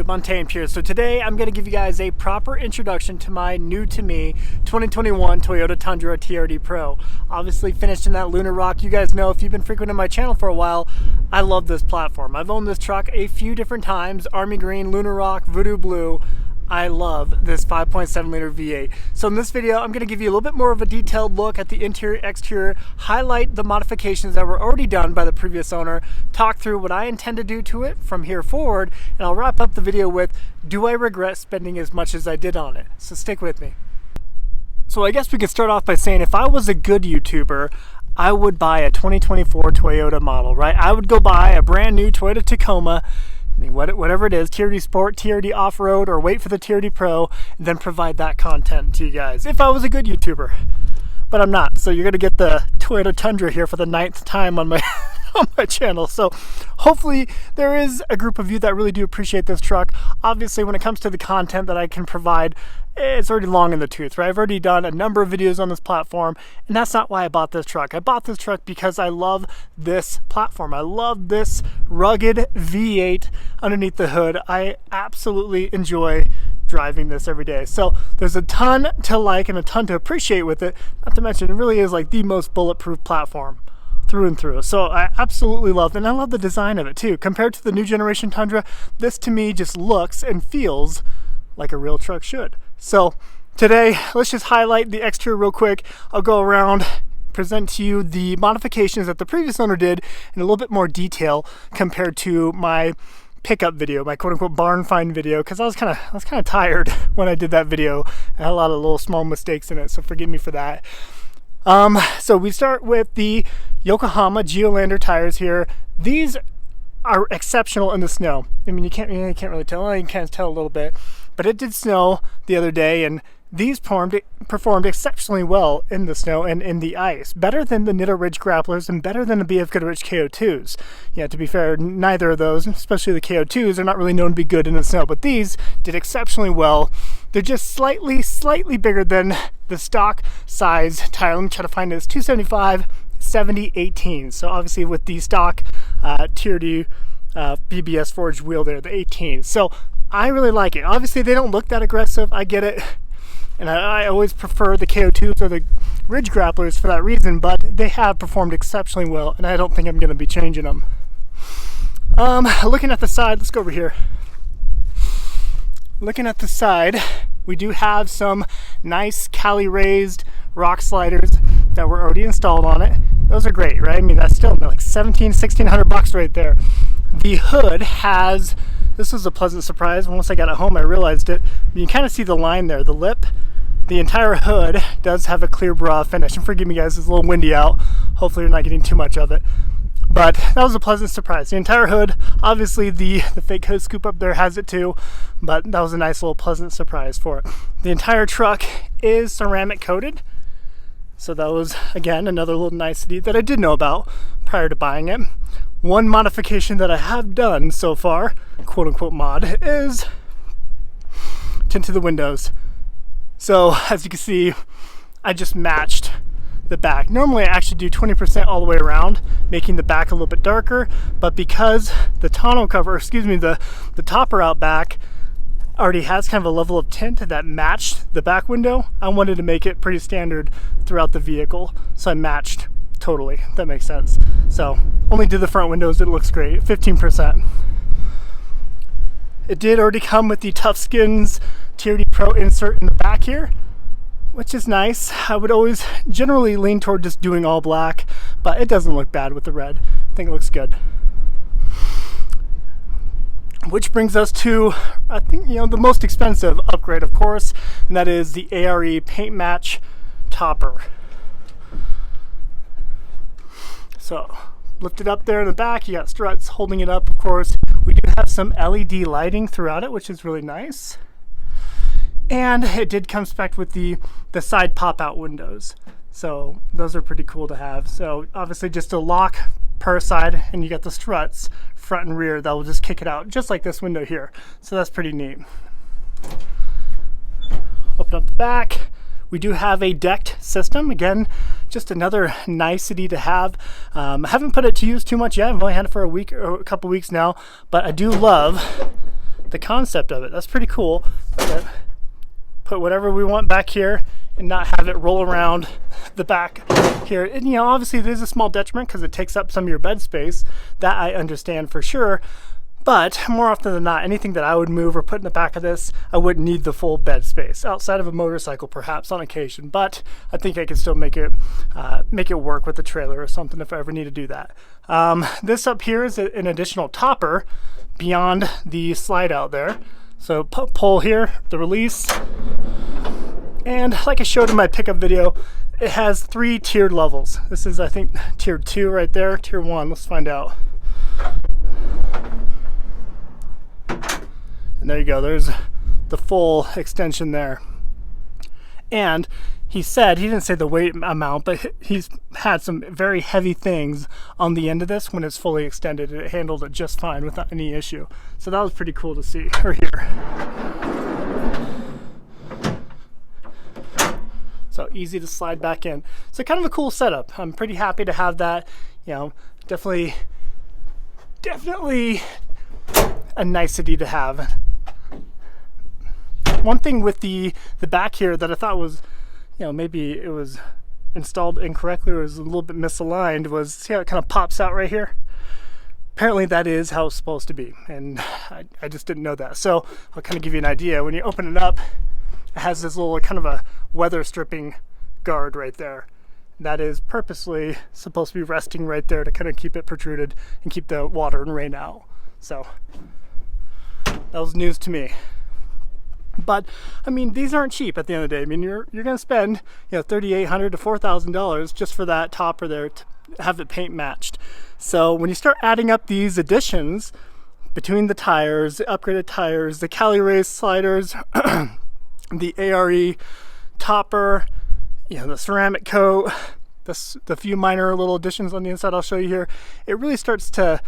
YouTube? Untamed here. So today I'm going to give you guys a proper introduction to my new to me 2021 Toyota Tundra TRD Pro. Obviously finished in that Lunar Rock. You guys know, if you've been frequenting my channel for a while, I love this platform. I've owned this truck a few different times: Army Green, Lunar Rock, Voodoo Blue. I love this 5.7 liter V8. So in this video, I'm going to give you a little bit more of a detailed look at the interior, exterior, highlight the modifications that were already done by the previous owner, talk through what I intend to do to it from here forward, and I'll wrap up the video with, do I regret spending as much as I did on it? So stick with me. So I guess we could start off by saying, if I was a good YouTuber, I would buy a 2024 Toyota model, right? I would go buy a brand new Toyota Tacoma, whatever it is, TRD Sport, TRD Off-Road, or wait for the TRD Pro, and then provide that content to you guys, if I was a good YouTuber. But I'm not, so you're going to get the Toyota Tundra here for the 9th time on my on my channel. So hopefully there is a group of you that really do appreciate this truck. Obviously, when it comes to the content that I can provide, it's already long in the tooth, right? I've already done a number of videos on this platform, and that's not why I bought this truck. I bought this truck because I love this platform. I love this rugged V8 underneath the hood. I absolutely enjoy driving this every day. So there's a ton to like and a ton to appreciate with it. Not to mention, it really is like the most bulletproof platform through and through. So I absolutely love it, and I love the design of it too. Compared to the new generation Tundra, this to me just looks and feels like a real truck should. So today, let's just highlight the exterior real quick. I'll go around, present to you the modifications that the previous owner did in a little bit more detail compared to my pickup video, my quote-unquote barn find video, because I was kind of tired when I did that video. I had a lot of little small mistakes in it, so forgive me for that. So we start with the Yokohama Geolandar tires here. These are exceptional in the snow. I mean, you can't really tell. Well, you can tell a little bit, but it did snow the other day, and these performed exceptionally well in the snow and in the ice. Better than the Nitto Ridge grapplers and better than the BF Goodrich KO2s. Yeah, to be fair, neither of those, especially the KO2s, are not really known to be good in the snow, but these did exceptionally well. They're just slightly bigger than the stock size tire. Let me try to find it. It's 275 70 18. So obviously with the stock TRD BBS forged wheel there, the 18. So I really like it. Obviously they don't look that aggressive, I get it, and I always prefer the KO2s or the Ridge grapplers for that reason, but they have performed exceptionally well, and I don't think I'm going to be changing them. Looking at the side, let's go over here. Looking at the side, we do have some nice Cali raised rock sliders that were already installed on it. Those are great, right? I mean, that's still like $1,600 right there. The hood has, this was a pleasant surprise. Once I got it home, I realized it. You can kind of see the line there, the lip. The entire hood does have a clear bra finish. And forgive me guys, it's a little windy out. Hopefully you're not getting too much of it. But that was a pleasant surprise. The entire hood, obviously the fake hood scoop up there has it too, but that was a nice little pleasant surprise for it. The entire truck is ceramic coated. So that was, again, another little nicety that I did know about prior to buying it. One modification that I have done so far, quote unquote mod, is tint to the windows. So as you can see, I just matched the back. Normally I actually do 20% all the way around, making the back a little bit darker, but because the tonneau cover, excuse me, the topper out back already has kind of a level of tint that matched the back window, I wanted to make it pretty standard throughout the vehicle, so I matched totally, if that makes sense. So only did the front windows, it looks great, 15%. It did already come with the Tough Skins TRD Pro insert in the back here, which is nice. I would always generally lean toward just doing all black, but it doesn't look bad with the red. I think it looks good. Which brings us to, I think, the most expensive upgrade, of course, and that is the ARE paint match topper. So lifted up there in the back, you got struts holding it up, of course. We do have some LED lighting throughout it, which is really nice. And it did come spec with the side pop-out windows. So those are pretty cool to have. So obviously just a lock per side, and you got the struts front and rear that will just kick it out, just like this window here. So that's pretty neat. Open up the back. We do have a decked system. Again, just another nicety to have. I haven't put it to use too much yet. I've only had it for a week or a couple weeks now, but I do love the concept of it. That's pretty cool. Put whatever we want back here and not have it roll around the back here. And, you know, obviously there's a small detriment because it takes up some of your bed space. That I understand for sure. But more often than not, anything that I would move or put in the back of this, I wouldn't need the full bed space. Outside of a motorcycle, perhaps on occasion, but I think I can still make it work with the trailer or something if I ever need to do that. This up here is an additional topper beyond the slide out there. So pull here, the release, and like I showed in my pickup video, it has 3 tiered levels. This is, I think, tier 2 right there. Tier 1, let's find out. And there you go, there's the full extension there. And he said, he didn't say the weight amount, but he's had some very heavy things on the end of this when it's fully extended. It handled it just fine without any issue. So that was pretty cool to see, or hear. So easy to slide back in. So kind of a cool setup. I'm pretty happy to have that. You know, definitely a nicety to have. One thing with the back here that I thought was, you know, maybe it was installed incorrectly or was a little bit misaligned was, see how it kind of pops out right here? Apparently that is how it's supposed to be, and I just didn't know that. So I'll kind of give you an idea. When you open it up, it has this little kind of a weather stripping guard right there. That is purposely supposed to be resting right there to kind of keep it protruded and keep the water and rain out. So that was news to me. But I mean, these aren't cheap at the end of the day. I mean, you're gonna spend, you know, $3,800 to $4,000 just for that topper there to have it paint matched. So when you start adding up these additions between the tires, the upgraded tires, the Cali race sliders, the ARE topper, you know, the ceramic coat, the few minor little additions on the inside I'll show you here, it really starts to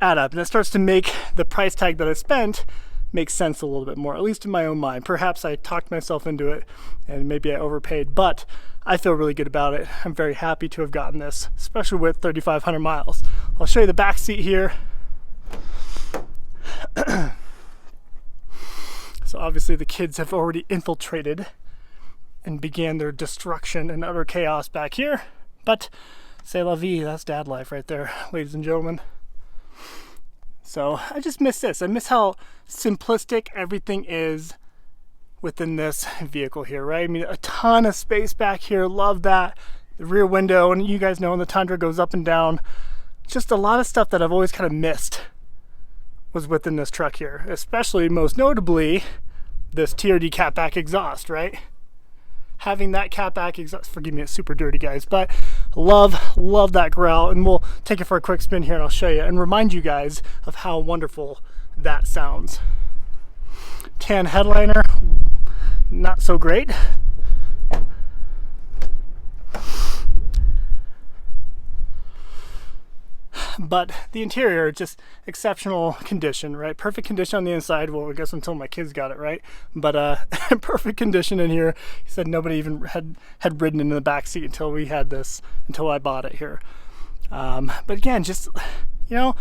add up, and it starts to make the price tag that I spent make sense a little bit more, at least in my own mind. Perhaps I talked myself into it and maybe I overpaid, but I feel really good about it. I'm very happy to have gotten this, especially with 3,500 miles. I'll show you the back seat here. So obviously the kids have already infiltrated and began their destruction and utter chaos back here, but c'est la vie, that's dad life right there, ladies and gentlemen. So I just miss this. I miss how simplistic everything is within this vehicle here, right? I mean, a ton of space back here. Love that. The rear window, and you guys know when the Tundra goes up and down, just a lot of stuff that I've always kind of missed was within this truck here, especially most notably this TRD catback exhaust, right? Having that catback exhaust, forgive me, it's super dirty, guys, but love that growl. And we'll take it for a quick spin here and I'll show you and remind you guys of how wonderful that sounds. Tan headliner, not so great. But the interior, just exceptional condition, right? Perfect condition on the inside. Well, I guess until my kids got it, right? But perfect condition in here. He said nobody even had ridden in the back seat until we had this, until I bought it here. But again, just, you know,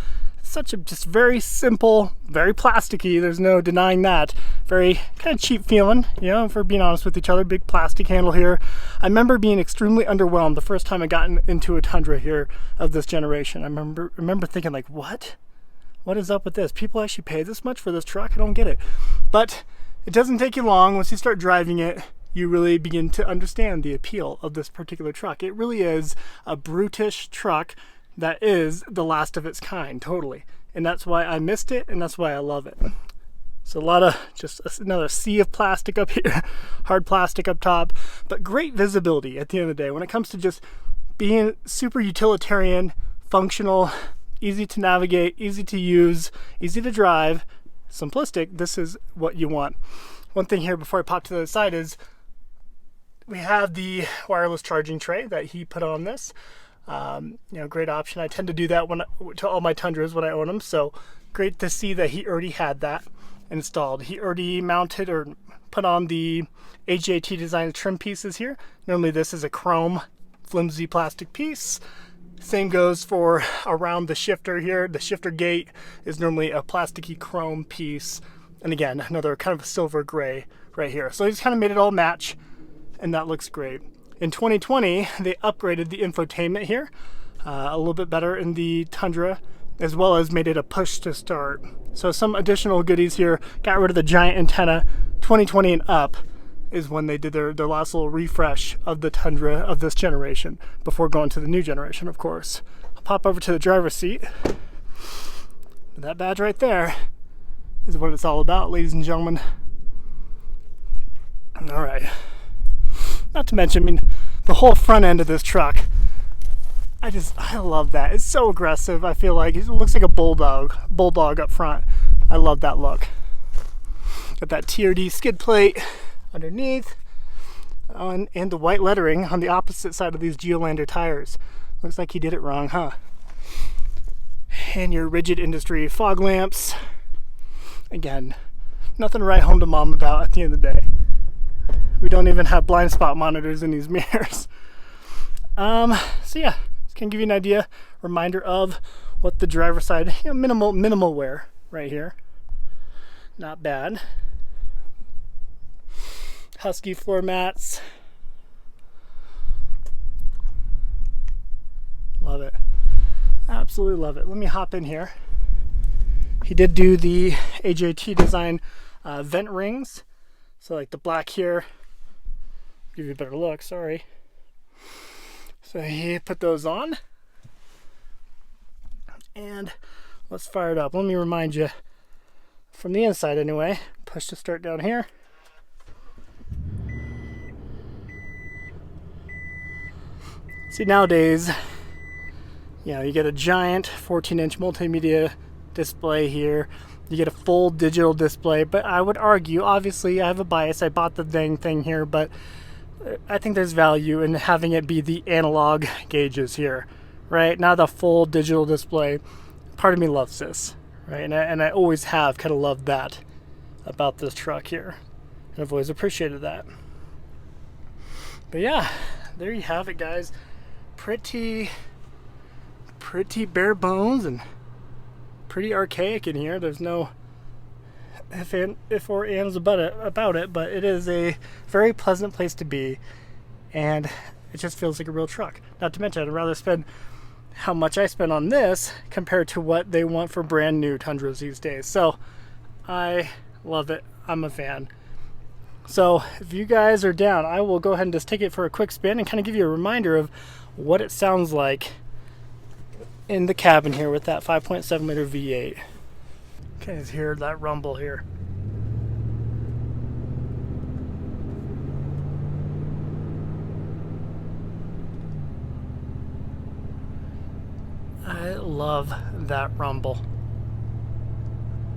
such a just very simple, very plasticky. There's no denying that. Very kind of cheap feeling, you know, if we're being honest with each other. Big plastic handle here. I remember being extremely underwhelmed the first time I got into a Tundra here of this generation. I remember thinking like, what is up with this? People actually pay this much for this truck? I don't get it. But it doesn't take you long. Once you start driving it, you really begin to understand the appeal of this particular truck. It really is a brutish truck that is the last of its kind, totally. And that's why I missed it, and that's why I love it. So a lot of, just another sea of plastic up here, hard plastic up top, but great visibility at the end of the day. When it comes to just being super utilitarian, functional, easy to navigate, easy to use, easy to drive, simplistic, this is what you want. One thing here before I pop to the other side is we have the wireless charging tray that he put on this. You know, great option. I tend to do that to all my Tundras when I own them, so great to see that he already had that installed. He already mounted or put on the AGAT design trim pieces here. Normally this is a chrome flimsy plastic piece. Same goes for around the shifter here. The shifter gate is normally a plasticky chrome piece. And again, another kind of a silver gray right here. So he's kind of made it all match, and that looks great. In 2020, they upgraded the infotainment here, a little bit better in the Tundra, as well as made it a push to start. So some additional goodies here. Got rid of the giant antenna. 2020 and up is when they did their last little refresh of the Tundra of this generation, before going to the new generation, of course. I'll pop over to the driver's seat. That badge right there is what it's all about, ladies and gentlemen. All right. Not to mention, I mean, the whole front end of this truck, I love that. It's so aggressive. I feel like it looks like a bulldog up front. I love that look. Got that TRD skid plate underneath, and the white lettering on the opposite side of these Geolander tires. Looks like he did it wrong, huh? And your Rigid Industry fog lamps. Again, nothing to write home to mom about at the end of the day. We don't even have blind spot monitors in these mirrors. So yeah, just can give you an idea, reminder of what the driver's side, minimal wear right here. Not bad. Husky floor mats. Love it. Absolutely love it. Let me hop in here. He did do the AJT design vent rings. So like the black here, give you a better look, sorry. So he put those on. And let's fire it up. Let me remind you, from the inside anyway, push to start down here. See, nowadays, you get a giant 14-inch multimedia display here. You get a full digital display, but I would argue, obviously I have a bias, I bought the dang thing here, but I think there's value in having it be the analog gauges here, right? Not the full digital display. Part of me loves this, right? And I always have kind of loved that about this truck here. And I've always appreciated that. But yeah, there you have it, guys. Pretty bare bones and pretty archaic in here. There's no if or ands about it, but it is a very pleasant place to be, and it just feels like a real truck. Not to mention, I'd rather spend how much I spend on this compared to what they want for brand new Tundras these days. So I love it. I'm a fan. So if you guys are down, I will go ahead and just take it for a quick spin and kind of give you a reminder of what it sounds like in the cabin here with that 5.7 liter V8. Okay, let's hear that rumble here. I love that rumble.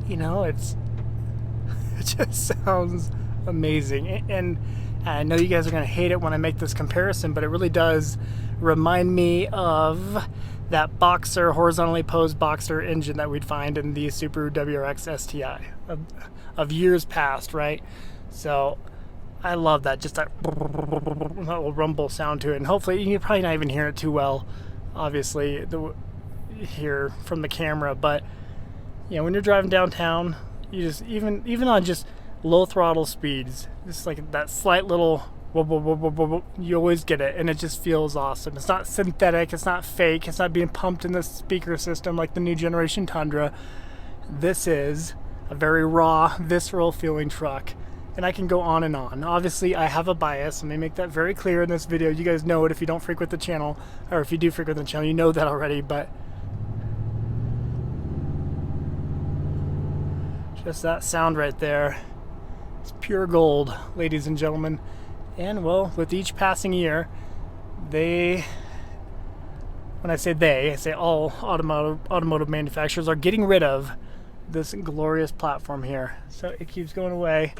It just sounds amazing. And I know you guys are going to hate it when I make this comparison, but it really does remind me of that boxer, horizontally posed boxer engine that we'd find in the Subaru WRX STI of years past, right? So I love that, just that little rumble sound to it. And hopefully, you're probably not even hearing it too well, obviously, here from the camera. But when you're driving downtown, you just, even on just low throttle speeds, just like that slight little you always get it, and it just feels awesome. It's not synthetic, it's not fake, it's not being pumped in the speaker system like the new generation Tundra. This is a very raw, visceral feeling truck, and I can go on and on. Obviously, I have a bias. Let me make that very clear in this video. You guys know it if you don't frequent the channel, or if you do frequent the channel, you know that already, but just that sound right there. It's pure gold, ladies and gentlemen. And well, with each passing year, when I say all automotive manufacturers are getting rid of this glorious platform here. So it keeps going away,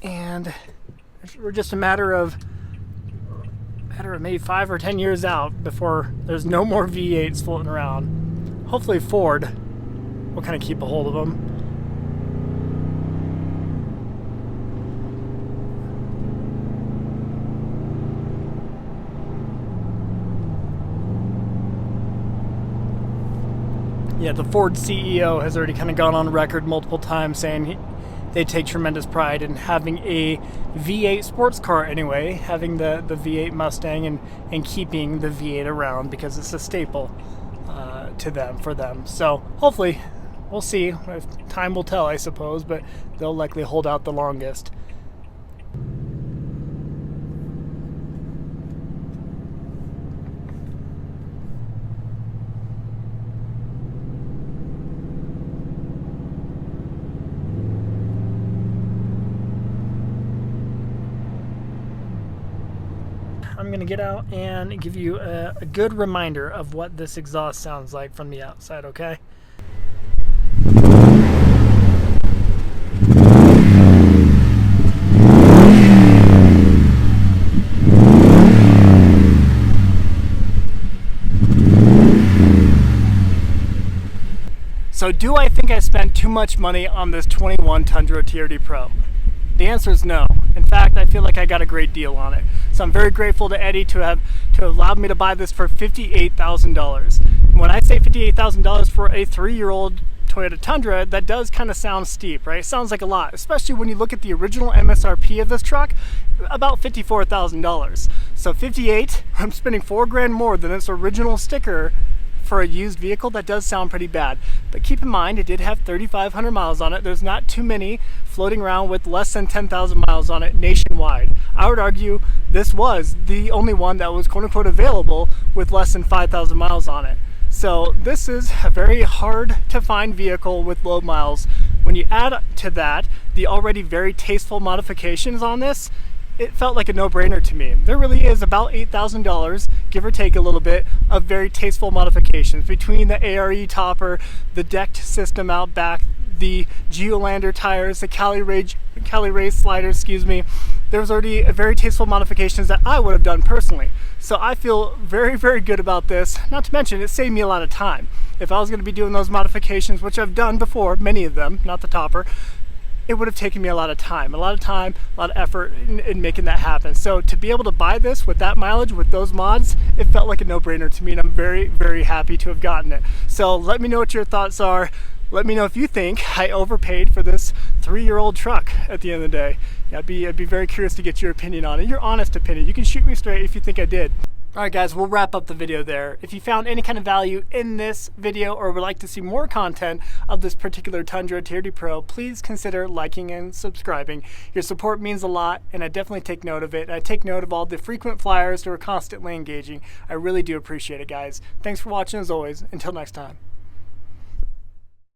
and we're just a matter of maybe 5 or 10 years out before there's no more V8s floating around. Hopefully Ford will kind of keep a hold of them. Yeah, the Ford CEO has already kind of gone on record multiple times saying they take tremendous pride in having a V8 sports car anyway, having the V8 Mustang and keeping the V8 around because it's a staple for them. So hopefully, we'll see. Time will tell, I suppose, but they'll likely hold out the longest. I'm going to get out and give you a good reminder of what this exhaust sounds like from the outside, okay? So do I think I spent too much money on this 21 Tundra TRD Pro? The answer is no. In fact, I feel like I got a great deal on it. So I'm very grateful to Eddie to have allowed me to buy this for $58,000. When I say $58,000 for a 3-year-old Toyota Tundra, that does kind of sound steep, right? It sounds like a lot, especially when you look at the original MSRP of this truck, about $54,000. So 58, I'm spending $4 grand more than its original sticker for a used vehicle. That does sound pretty bad, but keep in mind it did have 3,500 miles on it. There's not too many floating around with less than 10,000 miles on it nationwide. I would argue this was the only one that was quote-unquote available with less than 5,000 miles on it. So this is a very hard to find vehicle with low miles. When you add to that the already very tasteful modifications on this, it felt like a no-brainer to me. There really is about $8,000, give or take a little bit, of very tasteful modifications between the ARE topper, the decked system out back, the Geolander tires, the Cali Race sliders, excuse me. There was already very tasteful modifications that I would have done personally. So I feel very, very good about this. Not to mention, it saved me a lot of time. If I was going to be doing those modifications, which I've done before, many of them, not the topper, it would have taken me a lot of time, a lot of effort in making that happen. So to be able to buy this with that mileage, with those mods, it felt like a no-brainer to me, and I'm very, very happy to have gotten it. So let me know what your thoughts are. Let me know if you think I overpaid for this 3-year-old truck at the end of the day. Yeah, I'd be very curious to get your opinion on it, your honest opinion. You can shoot me straight if you think I did. Alright guys, we'll wrap up the video there. If you found any kind of value in this video or would like to see more content of this particular Tundra TRD Pro, please consider liking and subscribing. Your support means a lot, and I definitely take note of it. I take note of all the frequent flyers who are constantly engaging. I really do appreciate it, guys. Thanks for watching as always. Until next time.